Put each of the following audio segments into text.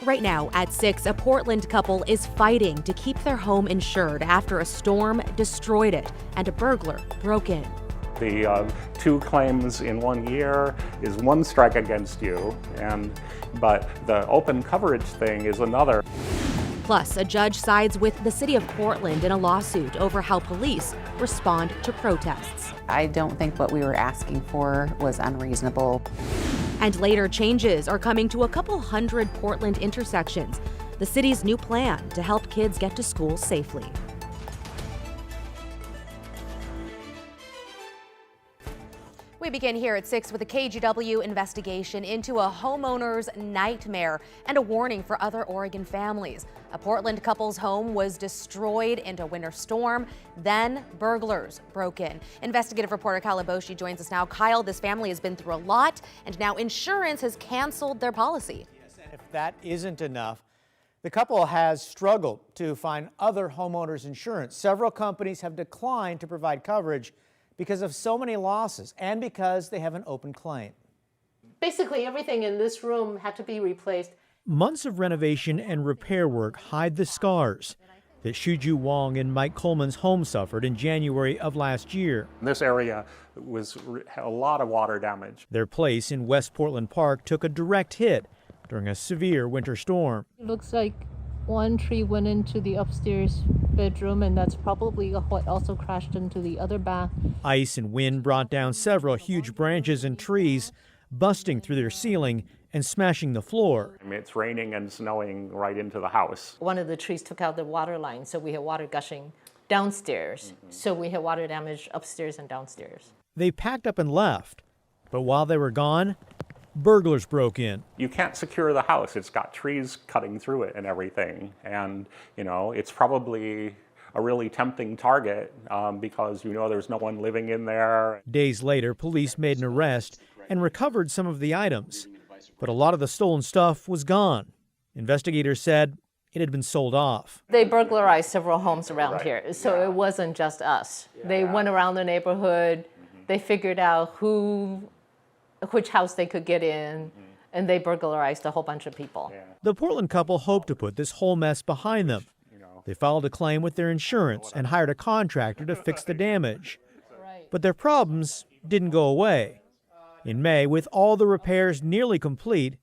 Right now at 6, a Portland couple is fighting to keep their home insured after a storm destroyed it and a burglar broke in. The 2 claims in 1 year is 1 strike against you, but the open coverage thing is another. Plus, a judge sides with the city of Portland in a lawsuit over how police respond to protests. I don't think what we were asking for was unreasonable. And later, changes are coming to a couple hundred Portland intersections, the city's new plan to help kids get to school safely. We begin here at 6 with a KGW investigation into a homeowner's nightmare and a warning for other Oregon families. A Portland couple's home was destroyed in a winter storm, then burglars broke in. Investigative reporter Kyle Boshi joins us now. Kyle, this family has been through a lot, and now insurance has canceled their policy. Yes, and if that isn't enough, the couple has struggled to find other homeowners insurance. Several companies have declined to provide coverage because of so many losses and because they have an open claim. Basically, everything in this room had to be replaced. Months of renovation and repair work hide the scars that Shuju Wong and Mike Coleman's home suffered in January of last year. This area had a lot of water damage. Their place in West Portland Park took a direct hit during a severe winter storm. It looks like one tree went into the upstairs bedroom, and that's probably what also crashed into the other bath. Ice and wind brought down several huge branches and trees, busting through their ceiling and smashing the floor. It's raining and snowing right into the house. One of the trees took out the water line, so we had water gushing downstairs. So we had water damage upstairs and downstairs. They packed up and left, but while they were gone, burglars broke in. You can't secure the house. It's got trees cutting through it and everything. And, it's probably a really tempting target because there's no one living in there. Days later, police made an arrest and recovered some of the items, but a lot of the stolen stuff was gone. Investigators said it had been sold off. They burglarized several homes around here, so it wasn't just us. They went around the neighborhood, they figured out which house they could get in, and they burglarized a whole bunch of people. The Portland couple hoped to put this whole mess behind them. They filed a claim with their insurance and hired a contractor to fix the damage. But their problems didn't go away. In May, with all the repairs nearly complete,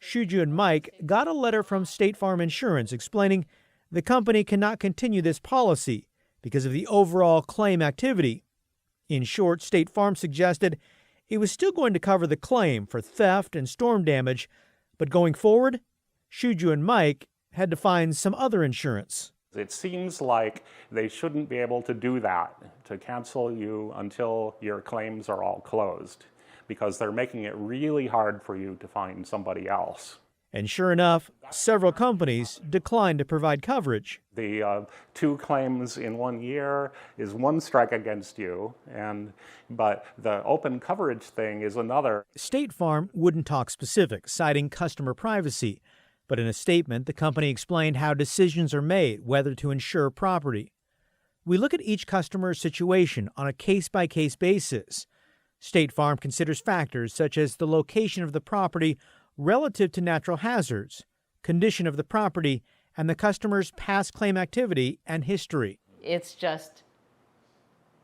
Shuju and Mike got a letter from State Farm Insurance explaining the company cannot continue this policy because of the overall claim activity. In short, State Farm suggested it was still going to cover the claim for theft and storm damage, but going forward, Shuju and Mike had to find some other insurance. It seems like they shouldn't be able to do that, to cancel you until your claims are all closed, because they're making it really hard for you to find somebody else. And sure enough, several companies declined to provide coverage. The 2 claims in 1 year is 1 strike against you, but the open coverage thing is another. State Farm wouldn't talk specifics, citing customer privacy. But in a statement, the company explained how decisions are made whether to insure property. We look at each customer's situation on a case-by-case basis. State Farm considers factors such as the location of the property relative to natural hazards, condition of the property, and the customer's past claim activity and history. It's just,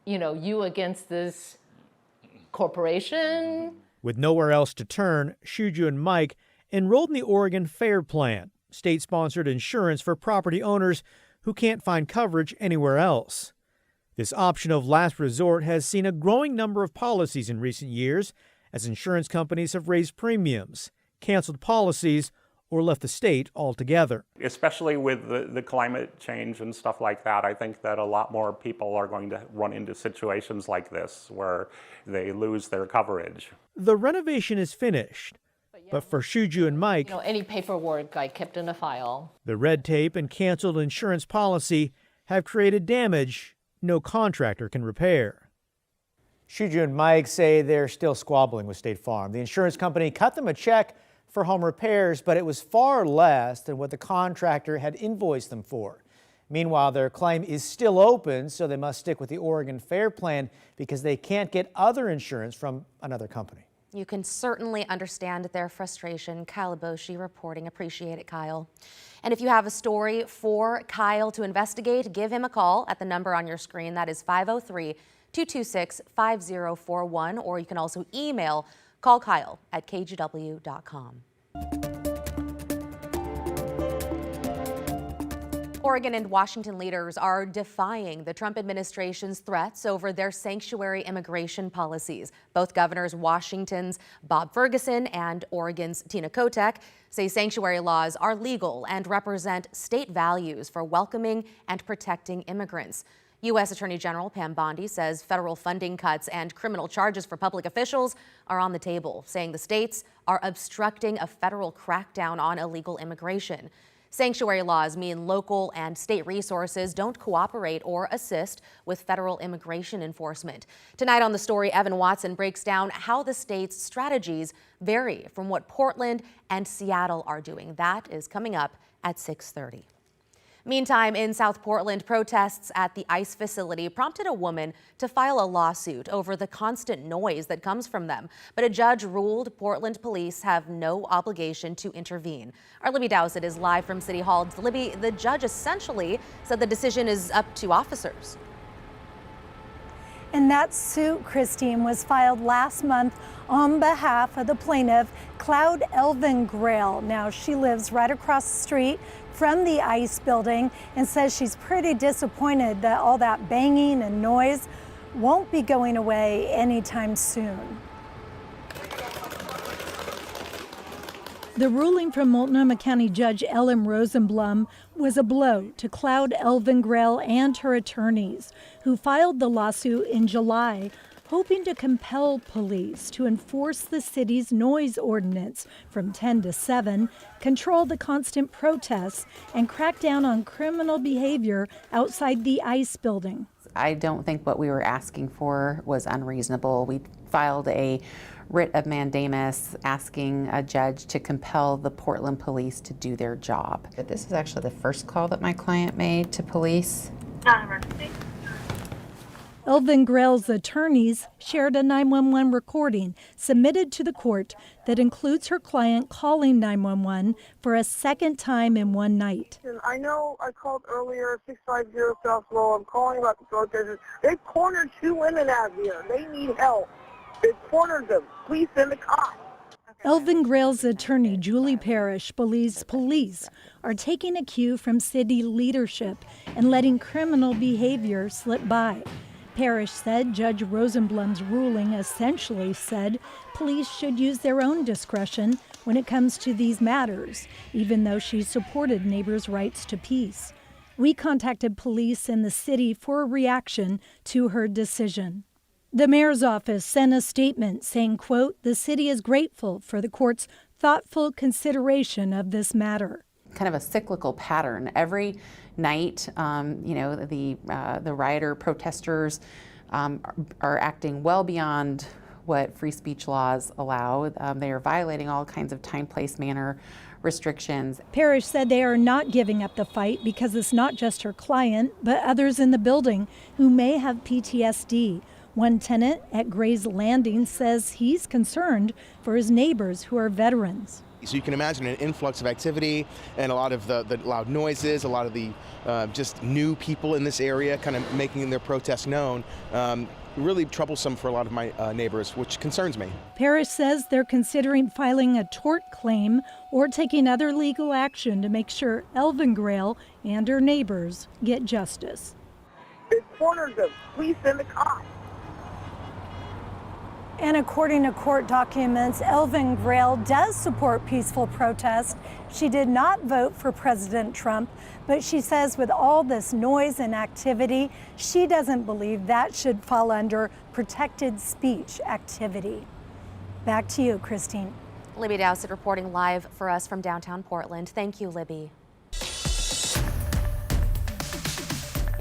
you against this corporation. With nowhere else to turn, Shuju and Mike enrolled in the Oregon FAIR Plan, state-sponsored insurance for property owners who can't find coverage anywhere else. This option of last resort has seen a growing number of policies in recent years as insurance companies have raised premiums, canceled policies, or left the state altogether. Especially with the climate change and stuff like that, I think that a lot more people are going to run into situations like this where they lose their coverage. The renovation is finished, but for Shuju and Mike, any paperwork I kept in a file. The red tape and canceled insurance policy have created damage no contractor can repair. Shuju and Mike say they're still squabbling with State Farm. The insurance company cut them a check for home repairs, but it was far less than what the contractor had invoiced them for. Meanwhile, their claim is still open, so they must stick with the Oregon FAIR Plan because they can't get other insurance from another company. You can certainly understand their frustration. Kyle Boshi reporting. Appreciate it, Kyle. And if you have a story for Kyle to investigate, give him a call at the number on your screen. That is 503-226-5041, or you can also email callkyle@kgw.com. Oregon and Washington leaders are defying the Trump administration's threats over their sanctuary immigration policies. Both governors, Washington's Bob Ferguson and Oregon's Tina Kotek, say sanctuary laws are legal and represent state values for welcoming and protecting immigrants. U.S. Attorney General Pam Bondi says federal funding cuts and criminal charges for public officials are on the table, saying the states are obstructing a federal crackdown on illegal immigration. Sanctuary laws mean local and state resources don't cooperate or assist with federal immigration enforcement. Tonight on The Story, Evan Watson breaks down how the state's strategies vary from what Portland and Seattle are doing. That is coming up at 6:30. Meantime, in South Portland, protests at the ICE facility prompted a woman to file a lawsuit over the constant noise that comes from them. But a judge ruled Portland police have no obligation to intervene. Our Libby Dowsett is live from City Hall. Libby, the judge essentially said the decision is up to officers. And that suit, Christine, was filed last month on behalf of the plaintiff, Cloud Elvengrail. Now, she lives right across the street from the ICE building and says she's pretty disappointed that all that banging and noise won't be going away anytime soon. The ruling from Multnomah County Judge Ellen Rosenblum was a blow to Cloud Elvengrail and her attorneys, who filed the lawsuit in July, hoping to compel police to enforce the city's noise ordinance from 10 to 7, control the constant protests, and crack down on criminal behavior outside the ICE building. I don't think what we were asking for was unreasonable. We filed a writ of mandamus asking a judge to compel the Portland police to do their job. But this is actually the first call that my client made to police. Elvengrail's attorneys shared a 911 recording submitted to the court that includes her client calling 911 for a second time in one night. I know I called earlier, 650 South Lowell. I'm calling about the protesters. They've cornered 2 women out here. They need help. They've cornered them. Please send the cops. Elvengrail's attorney, Julie Parrish, believes police are taking a cue from city leadership and letting criminal behavior slip by. Parrish said Judge Rosenblum's ruling essentially said police should use their own discretion when it comes to these matters, even though she supported neighbors' rights to peace. We contacted police in the city for a reaction to her decision. The mayor's office sent a statement saying, quote, "The city is grateful for the court's thoughtful consideration of this matter." Kind of a cyclical pattern. Every night, the rioter protesters are acting well beyond what free speech laws allow. They are violating all kinds of time, place, manner restrictions. Parrish said they are not giving up the fight because it's not just her client, but others in the building who may have PTSD. One tenant at Gray's Landing says he's concerned for his neighbors who are veterans. So you can imagine an influx of activity and a lot of the loud noises, a lot of the just new people in this area kind of making their protests known. Really troublesome for a lot of my neighbors, which concerns me. Parrish says they're considering filing a tort claim or taking other legal action to make sure Elvengrail and her neighbors get justice. They've cornered them. Please send the cops. And according to court documents, Elvengrail does support peaceful protest. She did not vote for President Trump, but she says with all this noise and activity, she doesn't believe that should fall under protected speech activity. Back to you, Christine. Libby Dowsett reporting live for us from downtown Portland. Thank you, Libby.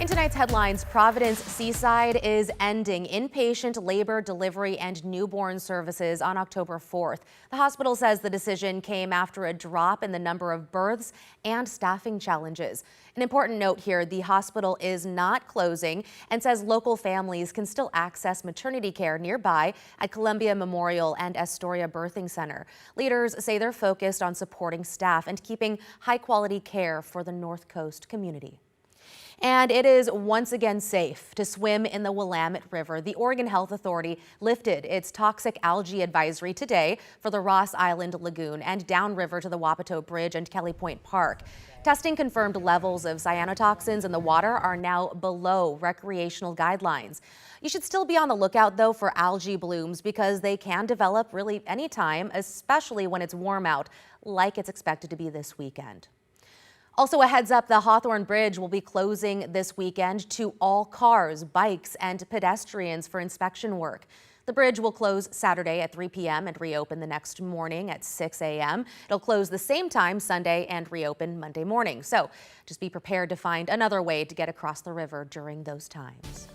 In tonight's headlines, Providence Seaside is ending inpatient labor, delivery, and newborn services on October 4th. The hospital says the decision came after a drop in the number of births and staffing challenges. An important note here, the hospital is not closing and says local families can still access maternity care nearby at Columbia Memorial and Astoria Birthing Center. Leaders say they're focused on supporting staff and keeping high-quality care for the North Coast community. And it is once again safe to swim in the Willamette River. The Oregon Health Authority lifted its toxic algae advisory today for the Ross Island Lagoon and downriver to the Wapato Bridge and Kelly Point Park. Testing confirmed levels of cyanotoxins in the water are now below recreational guidelines. You should still be on the lookout, though, for algae blooms because they can develop really anytime, especially when it's warm out, like it's expected to be this weekend. Also, a heads up, the Hawthorne Bridge will be closing this weekend to all cars, bikes, and pedestrians for inspection work. The bridge will close Saturday at 3 p.m. and reopen the next morning at 6 a.m. It'll close the same time Sunday and reopen Monday morning. So just be prepared to find another way to get across the river during those times.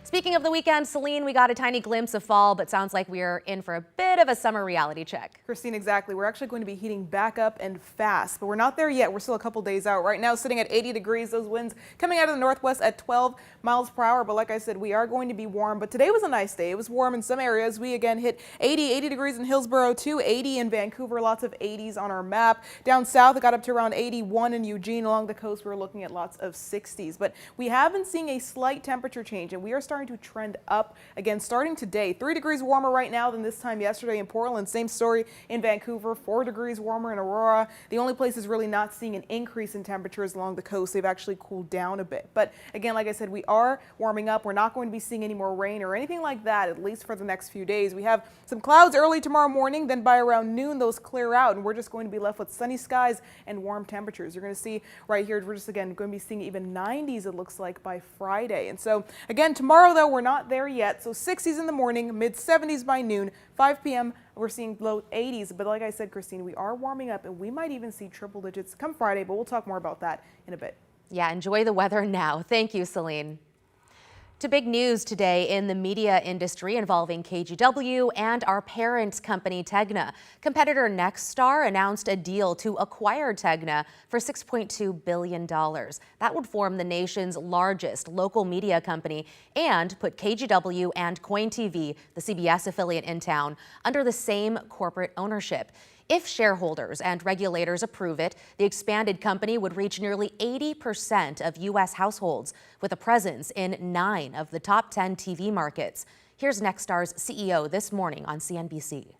Speaking of the weekend, Celine, we got a tiny glimpse of fall, but sounds like we're in for a bit of a summer reality check. Christine, exactly. We're actually going to be heating back up and fast, but we're not there yet. We're still a couple days out. Right now, sitting at 80 degrees, those winds coming out of the northwest at 12 miles per hour. But like I said, we are going to be warm, but today was a nice day. It was warm in some areas. We again hit 80 degrees in Hillsborough, too, 80 in Vancouver, lots of 80s on our map. Down south, it got up to around 81 in Eugene. Along the coast, we're looking at lots of 60s, but we have been seeing a slight temperature change, and we are starting to trend up again starting today. 3 degrees warmer right now than this time yesterday in Portland. Same story in Vancouver. 4 degrees warmer in Aurora. The only place is really not seeing an increase in temperatures along the coast. They've actually cooled down a bit. But again, like I said, we are warming up. We're not going to be seeing any more rain or anything like that, at least for the next few days. We have some clouds early tomorrow morning. Then by around noon, those clear out, and we're just going to be left with sunny skies and warm temperatures. You're going to see right here, we're just again going to be seeing even 90s, it looks like, by Friday. And so again, tomorrow, though, we're not there yet. So 60s in the morning, mid 70s by noon, 5 p.m. we're seeing low 80s. But like I said, Christine, we are warming up and we might even see triple digits come Friday, but we'll talk more about that in a bit. Yeah, enjoy the weather now. Thank you, Celine. To big news today in the media industry involving KGW and our parent company, Tegna. Competitor Nexstar announced a deal to acquire Tegna for $6.2 billion. That would form the nation's largest local media company and put KGW and Coin TV, the CBS affiliate in town, under the same corporate ownership. If shareholders and regulators approve it, the expanded company would reach nearly 80% of U.S. households, with a presence in 9 of the top 10 TV markets. Here's Nexstar's CEO this morning on CNBC.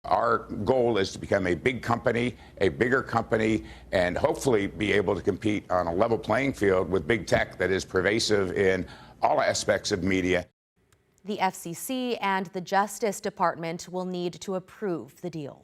Our goal is to become a big company, a bigger company, and hopefully be able to compete on a level playing field with big tech that is pervasive in all aspects of media. The FCC and the Justice Department will need to approve the deal.